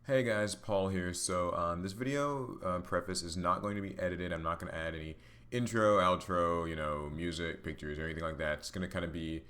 Hey guys, Paul here. This video preface is not going to be edited. I'm not going to add any intro, outro, music, pictures, or anything like that. It's going to kind of be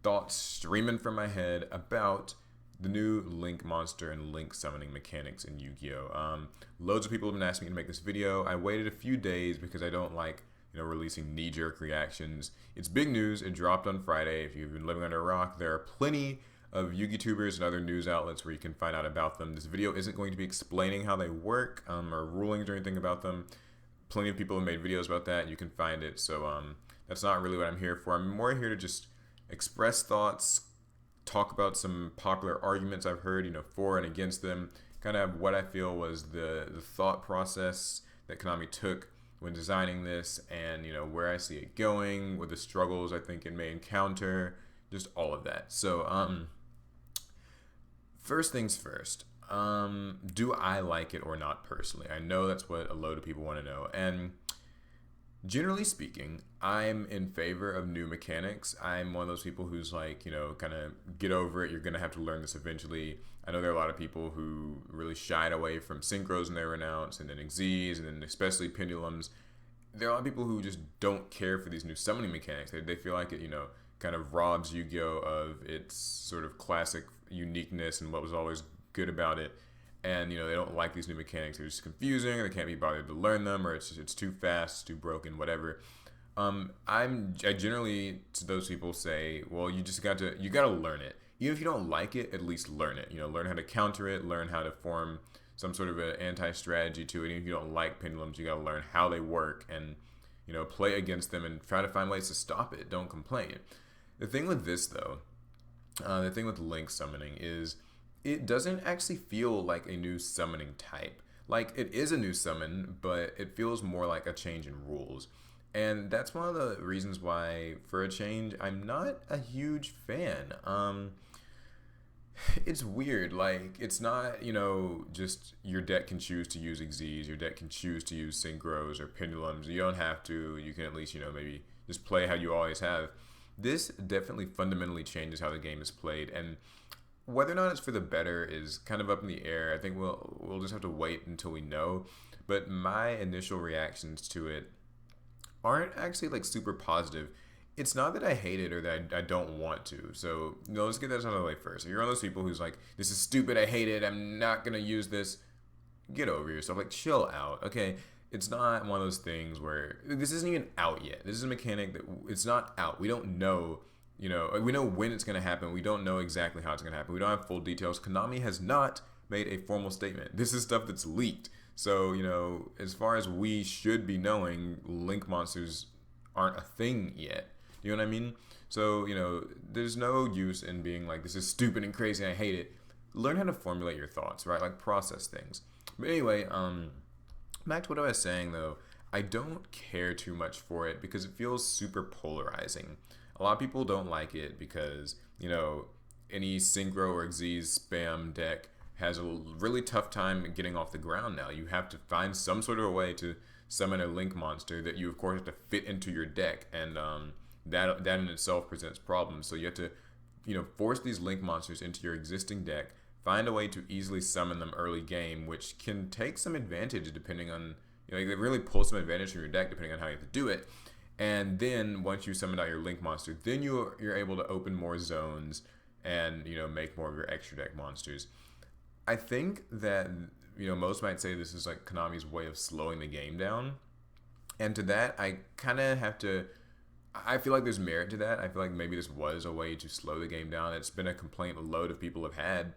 thoughts streaming from my head about the new link monster and link summoning mechanics in Yu-Gi-Oh! Loads of people have been asking me to make this video. I waited a few days because I don't like releasing knee-jerk reactions. It's big news. It dropped on Friday. If you've been living under a rock, there are plenty of YuGiTubers and other news outlets where you can find out about them. This video isn't going to be explaining how they work or rulings or anything about them. Plenty of people have made videos about that. You can find it. That's not really what I'm here for. I'm more here to just express thoughts, talk about some popular arguments I've heard, for and against them, kind of what I feel was the thought process that Konami took when designing this, and where I see it going, with the struggles I think it may encounter, just all of that. First things first, do I like it or not personally? I know that's what a load of people want to know. And generally speaking, I'm in favor of new mechanics. I'm one of those people who's like, kind of get over it. You're going to have to learn this eventually. I know there are a lot of people who really shied away from synchros when they were announced, and then XZs, and then especially pendulums. There are a lot of people who just don't care for these new summoning mechanics. They feel like it, kind of robs Yu-Gi-Oh! Of its sort of classic uniqueness and what was always good about it. And they don't like these new mechanics. They're just confusing. They can't be bothered to learn them, or it's too fast, too broken, whatever. I generally to those people say, well, you gotta learn it. Even if you don't like it, at least learn it. Learn how to counter it, learn how to form some sort of an anti-strategy to it. Even if you don't like pendulums, you gotta learn how they work and play against them and try to find ways to stop it. Don't complain. The thing with this, though, the thing with link summoning is it doesn't actually feel like a new summoning type. Like, it is a new summon, but it feels more like a change in rules. And that's one of the reasons why, for a change, I'm not a huge fan. It's weird. Like, it's not, just your deck can choose to use XZs, your deck can choose to use synchros or pendulums. You don't have to. You can at least, maybe just play how you always have. This definitely fundamentally changes how the game is played, and whether or not it's for the better is kind of up in the air. I think we'll just have to wait until we know. But my initial reactions to it aren't actually like super positive. It's not that I hate it or that I don't want to. So let's get that out of the way first. If you're one of those people who's like, this is stupid, I hate it, I'm not gonna use this, get over yourself. Like, chill out. Okay, it's not one of those things where this isn't even out yet. This is a mechanic that it's not out. We don't know, we know when it's going to happen. We don't know exactly how it's going to happen. We don't have full details. Konami has not made a formal statement. This is stuff that's leaked. So, as far as we should be knowing, link monsters aren't a thing yet. You know what I mean? So, there's no use in being like, this is stupid and crazy, I hate it. Learn how to formulate your thoughts, right? Like, process things. But anyway, back to what I was saying, though, I don't care too much for it because it feels super polarizing. A lot of people don't like it because, any synchro or XZ spam deck has a really tough time getting off the ground now. You have to find some sort of a way to summon a link monster that you, of course, have to fit into your deck, and that in itself presents problems. So you have to, force these link monsters into your existing deck, find a way to easily summon them early game, which can take some advantage depending on, they really pull some advantage from your deck depending on how you have to do it. And then once you summon out your link monster, then you're able to open more zones and, make more of your extra deck monsters. I think that, most might say this is like Konami's way of slowing the game down. And to that, I kind of have to, I feel like there's merit to that. I feel like maybe this was a way to slow the game down. It's been a complaint a load of people have had,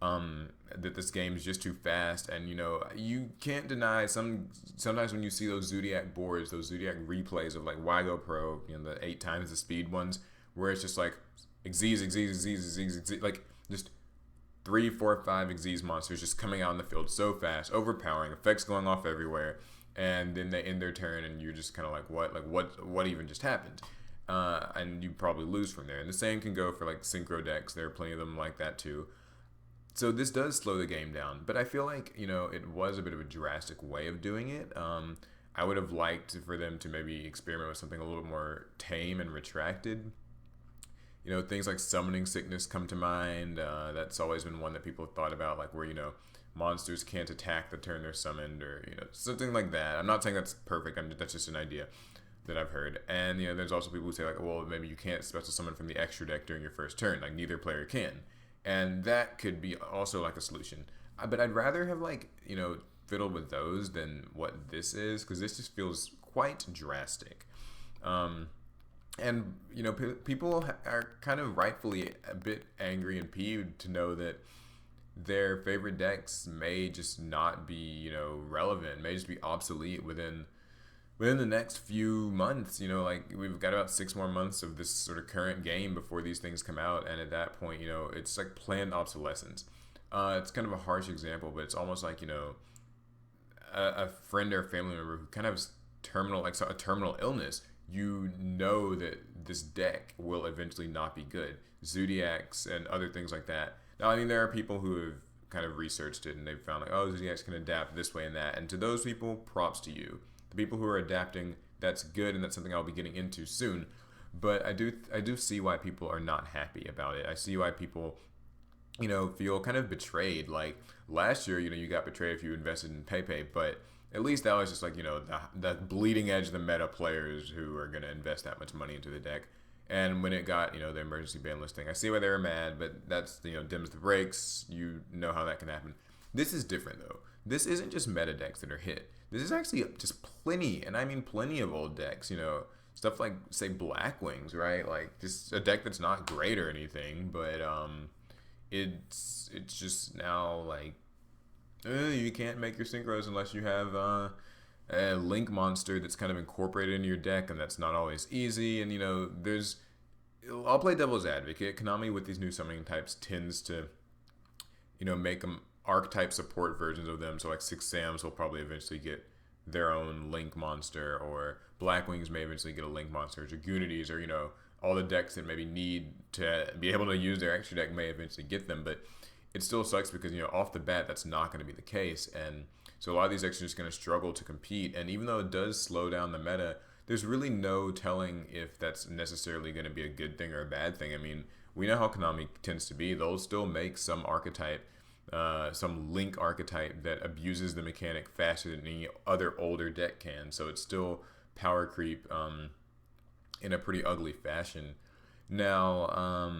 that this game is just too fast, and you can't deny sometimes when you see those Zodiac boards, those Zodiac replays of like YuGiOh Pro, the 8 times the speed ones, where it's just like XZs, like just 3, 4, 5 XZs monsters just coming out in the field so fast, overpowering, effects going off everywhere, and then they end their turn, and you're just kind of like, what even just happened? And you probably lose from there. And the same can go for like synchro decks. There are plenty of them like that too. So this does slow the game down, but I feel like, it was a bit of a drastic way of doing it. I would have liked for them to maybe experiment with something a little more tame and retracted. things like summoning sickness come to mind. That's always been one that people have thought about, like where monsters can't attack the turn they're summoned, or something like that. I'm not saying that's perfect. That's just an idea that I've heard. And there's also people who say like, well, maybe you can't special summon from the extra deck during your first turn. Like neither player can, and that could be also like a solution. But I'd rather have like fiddled with those than what this is, because this just feels quite drastic. And people are kind of rightfully a bit angry and peeved to know that their favorite decks may just not be relevant, may just be obsolete within the next few months. Like we've got about 6 more months of this sort of current game before these things come out, and at that point it's like planned obsolescence. It's kind of a harsh example, but it's almost like a friend or a family member who kind of has a terminal illness. That this deck will eventually not be good. Zodiacs and other things like that. Now, I mean, there are people who have kind of researched it and they've found like, oh, Zodiacs can adapt this way and that. And to those people, props to you. The people who are adapting, that's good, and that's something I'll be getting into soon. But I do see why people are not happy about it. I see why people, feel kind of betrayed. Like last year, you got betrayed if you invested in Pepe, but at least that was just like, the bleeding edge of the meta players who are going to invest that much money into the deck. And when it got, the emergency ban listing, I see why they were mad, but that's, dims the brakes. You know how that can happen. This is different, though. This isn't just meta decks that are hit. This is actually just plenty, and I mean plenty of old decks, stuff like, say, Black Wings, right? Like, just a deck that's not great or anything, but it's just now, like, you can't make your synchros unless you have a link monster that's kind of incorporated into your deck, and that's not always easy. And I'll play devil's advocate. Konami with these new summoning types tends to make them archetype support versions of them. So like Six Sams will probably eventually get their own link monster, or Black Wings may eventually get a link monster. Dragunities, or all the decks that maybe need to be able to use their extra deck may eventually get them. But it still sucks because off the bat that's not going to be the case, and so a lot of these decks are just going to struggle to compete. And even though it does slow down the meta, there's really no telling if that's necessarily going to be a good thing or a bad thing. I mean, we know how Konami tends to be. They'll still make some archetype, some link archetype that abuses the mechanic faster than any other older deck can. So it's still power creep in a pretty ugly fashion. Now,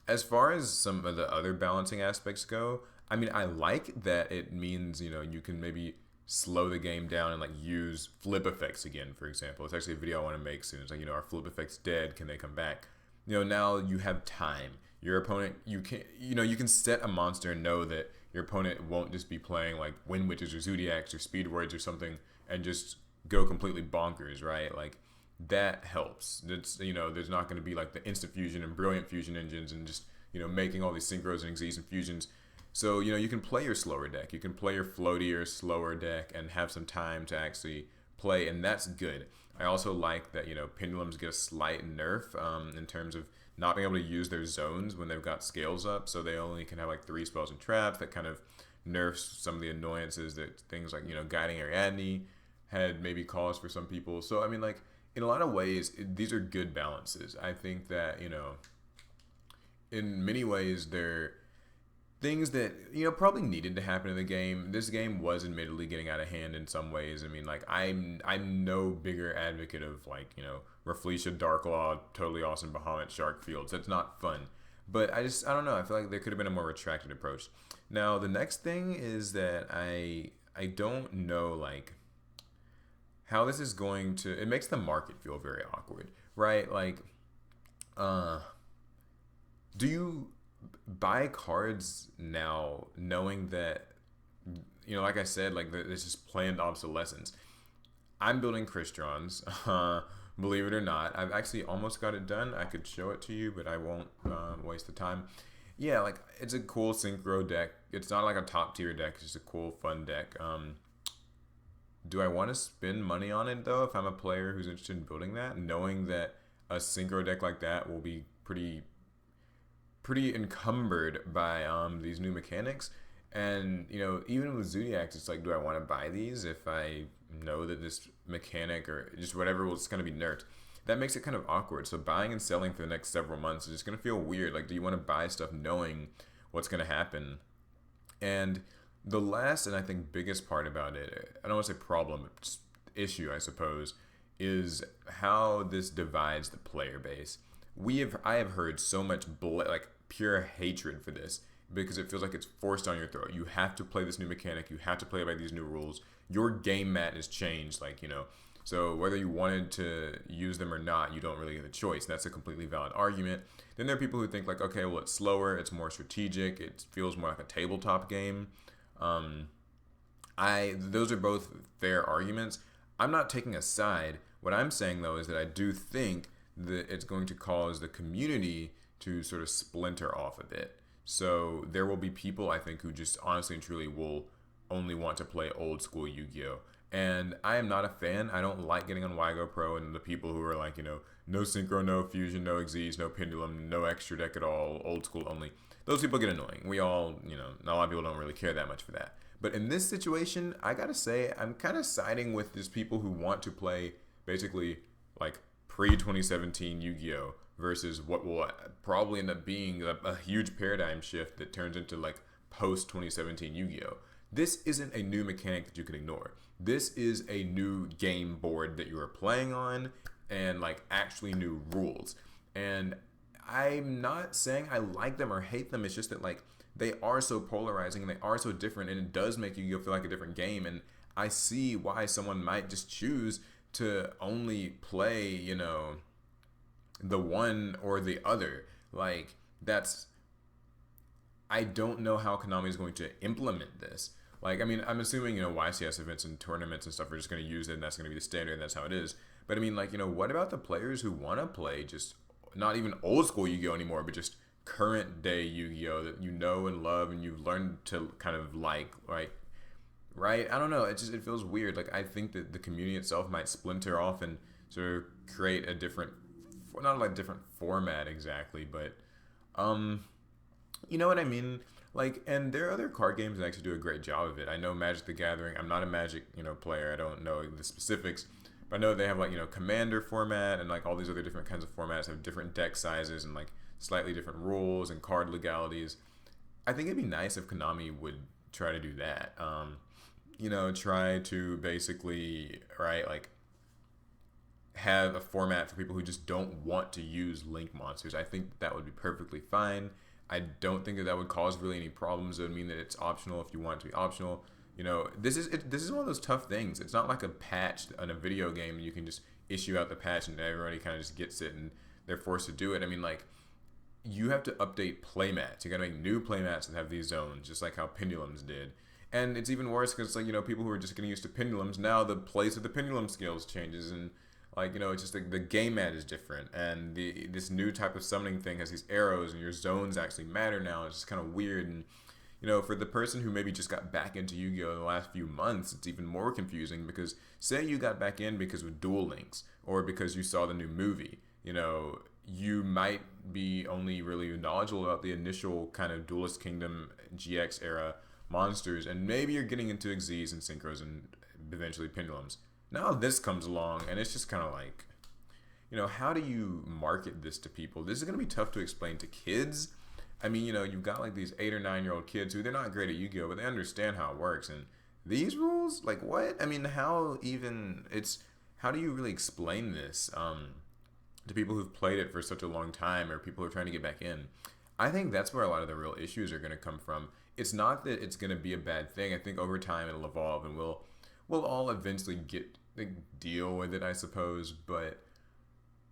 as far as some of the other balancing aspects go, I mean, I like that it means, you can maybe slow the game down and like use flip effects again, for example. It's actually a video I want to make soon. It's like, are flip effects dead? Can they come back? Now you have time. Your opponent, you can set a monster and know that your opponent won't just be playing like Wind Witches or Zodiacs or Speedroids or something and just go completely bonkers, right? Like, that helps. That's there's not going to be like the instant fusion and brilliant fusion engines and just making all these synchros and exes and fusions. So you can play your slower deck, you can play your floatier slower deck and have some time to actually play, and that's good. I also like that pendulums get a slight nerf in terms of not being able to use their zones when they've got scales up, so they only can have like 3 spells and traps. That kind of nerfs some of the annoyances that things like Guiding Ariadne had maybe caused for some people. So I mean, like, in a lot of ways, these are good balances. I think that, in many ways, they're things that, probably needed to happen in the game. This game was admittedly getting out of hand in some ways. I mean, like, I'm no bigger advocate of, like, Rafflesia, Darklaw, totally awesome Bahamut, Shark Fields. That's not fun. But I don't know. I feel like there could have been a more retracted approach. Now, the next thing is that I don't know, like, how this is going to, it makes the market feel very awkward, right? Like, do you buy cards now knowing that, like I said, like, this is planned obsolescence? I'm building Cristrons, believe it or not. I've actually almost got it done. I could show it to you, but I won't waste the time. Yeah, like, it's a cool synchro deck. It's not like a top tier deck. It's just a cool, fun deck. Do I want to spend money on it, though, if I'm a player who's interested in building that, knowing that a synchro deck like that will be pretty encumbered by these new mechanics? And, even with Zodiacs, it's like, do I want to buy these if I know that this mechanic or just whatever was going to be nerfed? that makes it kind of awkward. So buying and selling for the next several months is just going to feel weird. Like, do you want to buy stuff knowing what's going to happen? And the last and I think biggest part about it, I don't want to say problem, but just issue, I suppose, is how this divides the player base. I have heard so much like pure hatred for this because it feels like it's forced down your throat. You have to play this new mechanic. You have to play by these new rules. Your game mat is changed, like, you know. So whether you wanted to use them or not, you don't really get a choice. That's a completely valid argument. Then there are people who think like, okay, well, it's slower, it's more strategic, it feels more like a tabletop game. Those are both fair arguments. I'm not taking a side. What I'm saying though is that I do think that it's going to cause the community to sort of splinter off a bit. So there will be people, I think, who just honestly and truly will only want to play old school Yu-Gi-Oh! And I am not a fan. I don't like getting on YuGiOh Pro and the people who are like, you know, no synchro, no fusion, no exes, no pendulum, no extra deck at all, old school only. Those people get annoying. We all, you know, a lot of people don't really care that much for that. But in this situation, I gotta say, I'm kind of siding with just people who want to play basically like pre-2017 Yu-Gi-Oh! Versus what will probably end up being a huge paradigm shift that turns into like post-2017 Yu-Gi-Oh! This isn't a new mechanic that you can ignore. This is a new game board that you are playing on and like actually new rules. And I'm not saying I like them or hate them. It's just that like they are so polarizing and they are so different, and it does make you feel like a different game. And I see why someone might just choose to only play, you know, the one or the other. Like I don't know how Konami is going to implement this. Like, I mean, I'm assuming, you know, YCS events and tournaments and stuff are just going to use it, and that's going to be the standard, and that's how it is. But I mean, like, you know, what about the players who want to play just not even old school Yu-Gi-Oh anymore, but just current day Yu-Gi-Oh that you know and love and you've learned to kind of like, right? I don't know. It feels weird. Like, I think that the community itself might splinter off and sort of create a different, not like different format exactly, but you know what I mean? Like, and there are other card games that actually do a great job of it. I know Magic the Gathering. I'm not a Magic, you know, player. I don't know the specifics, but I know they have like, you know, Commander format and like all these other different kinds of formats have different deck sizes and like slightly different rules and card legalities. I think it'd be nice if Konami would try to do that. You know, try to basically, right, like have a format for people who just don't want to use Link monsters. I think that would be perfectly fine. I don't think that would cause really any problems. It would mean that it's optional if you want it to be optional. You know, this is one of those tough things. It's not like a patch on a video game and you can just issue out the patch and everybody kind of just gets it and they're forced to do it. I mean, like, you have to update playmats. You got to make new playmats that have these zones, just like how pendulums did. And it's even worse because, like, you know, people who are just getting used to pendulums, now the place of the pendulum skills changes, and like, you know, it's just like the game mat is different, and this new type of summoning thing has these arrows, and your zones actually matter now. It's just kind of weird, and you know, for the person who maybe just got back into Yu-Gi-Oh in the last few months, it's even more confusing because say you got back in because of Duel Links or because you saw the new movie, you know, you might be only really knowledgeable about the initial kind of Duelist Kingdom GX era monsters, and maybe you're getting into Xyz and Synchros and eventually Pendulums. Now this comes along, and it's just kind of like, you know, how do you market this to people? This is going to be tough to explain to kids. I mean, you know, you've got like these 8 or 9-year-old kids who they're not great at Yu-Gi-Oh, but they understand how it works. And these rules, like what? I mean, how do you really explain this to people who've played it for such a long time or people who are trying to get back in? I think that's where a lot of the real issues are going to come from. It's not that it's going to be a bad thing. I think over time it'll evolve and we'll all eventually deal with it, I suppose. But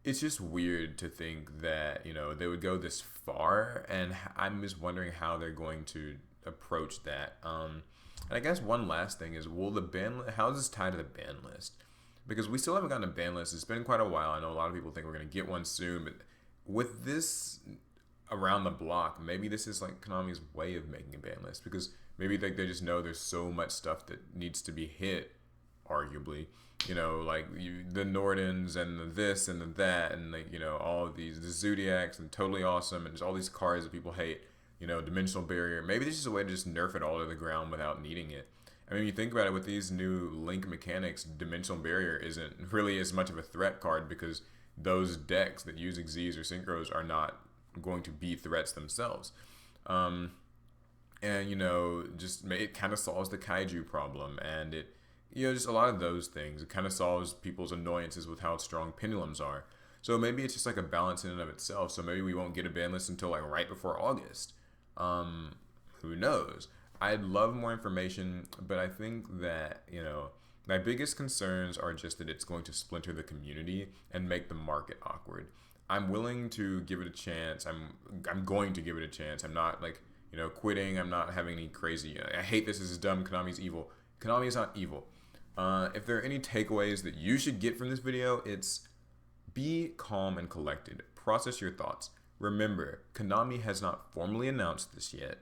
it's just weird to think that, you know, they would go this far, and I'm just wondering how they're going to approach that. And I guess one last thing is, how is this tied to the ban list? Because we still haven't gotten a ban list. It's been quite a while. I know a lot of people think we're going to get one soon, but with this around the block, maybe this is like Konami's way of making a ban list, because maybe they just know there's so much stuff that needs to be hit, arguably, you know, like the Nordens and the this and the that, and like, you know, all of these, the Zodiacs and Totally Awesome, and just all these cards that people hate, you know, Dimensional Barrier. Maybe this is a way to just nerf it all to the ground without needing it. I mean, you think about it, with these new Link mechanics, Dimensional Barrier isn't really as much of a threat card because those decks that use Xyz or Synchros are not going to be threats themselves. Um, and just it kind of solves the kaiju problem, and it just a lot of those things. It kind of solves people's annoyances with how strong pendulums are. So maybe it's just like a balance in and of itself. So maybe we won't get a ban list until like right before August. Who knows? I'd love more information, but I think that my biggest concerns are just that it's going to splinter the community and make the market awkward. I'm willing to give it a chance. I'm going to give it a chance. I'm not like quitting. I'm not having any crazy. I hate this. This is dumb. Konami's evil. Konami is not evil. If there are any takeaways that you should get from this video, it's be calm and collected. Process your thoughts. Remember, Konami has not formally announced this yet.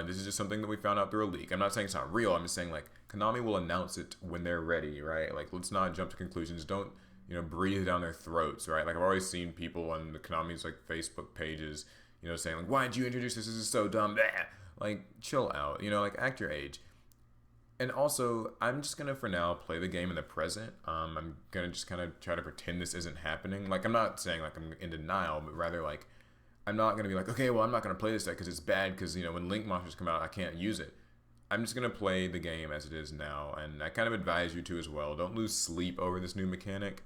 This is just something that we found out through a leak. I'm not saying it's not real. I'm just saying like Konami will announce it when they're ready, right? Like let's not jump to conclusions. Don't breathe down their throats, right? Like I've always seen people on the Konami's like Facebook pages, saying like, "Why did you introduce this? This is so dumb." Blah. Like chill out, like act your age. And also, I'm just gonna for now play the game in the present. I'm gonna just kind of try to pretend this isn't happening. Like I'm not saying like I'm in denial, but rather like I'm not gonna be like, okay, well I'm not gonna play this deck because it's bad because when Link monsters come out I can't use it. I'm just gonna play the game as it is now, and I kind of advise you to as well. Don't lose sleep over this new mechanic.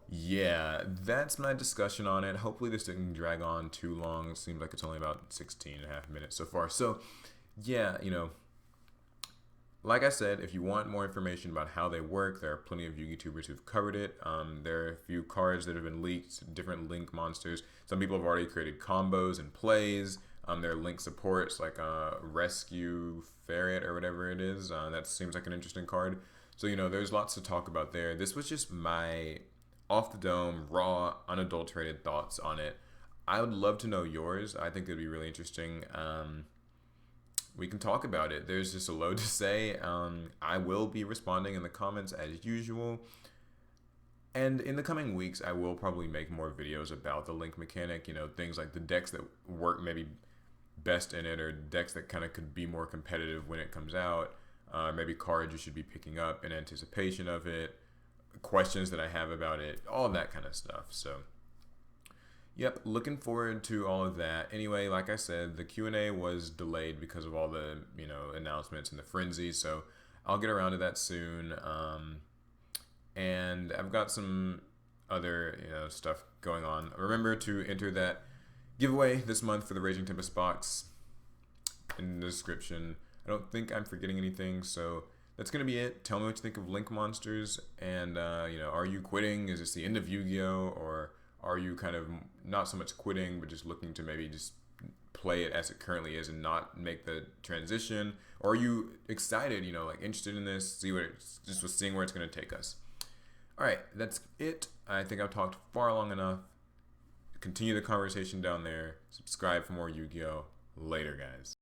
Yeah, that's my discussion on it. Hopefully this didn't drag on too long. It seems like it's only about 16 and a half minutes so far. So yeah, like I said, if you want more information about how they work, there are plenty of YouTubers who've covered it. There are a few cards that have been leaked, different Link monsters. Some people have already created combos and plays. There are Link supports like Rescue Ferret or whatever it is. That seems like an interesting card. So, there's lots to talk about there. This was just my off the dome, raw, unadulterated thoughts on it. I would love to know yours. I think it'd be really interesting. We can talk about it. There's just a load to say. I will be responding in the comments as usual. And in the coming weeks, I will probably make more videos about the Link mechanic. Things like the decks that work maybe best in it, or decks that kind of could be more competitive when it comes out. Maybe cards you should be picking up in anticipation of it. Questions that I have about it. All that kind of stuff. So yep, looking forward to all of that. Anyway, like I said, the Q&A was delayed because of all the, announcements and the frenzy, so I'll get around to that soon. And I've got some other, stuff going on. Remember to enter that giveaway this month for the Raging Tempest box in the description. I don't think I'm forgetting anything, so that's going to be it. Tell me what you think of Link monsters, and, are you quitting? Is this the end of Yu-Gi-Oh? Or are you kind of not so much quitting, but just looking to maybe just play it as it currently is and not make the transition? Or are you excited, like interested in this, seeing where it's going to take us? All right, that's it. I think I've talked far long enough. Continue the conversation down there. Subscribe for more Yu-Gi-Oh! Later, guys.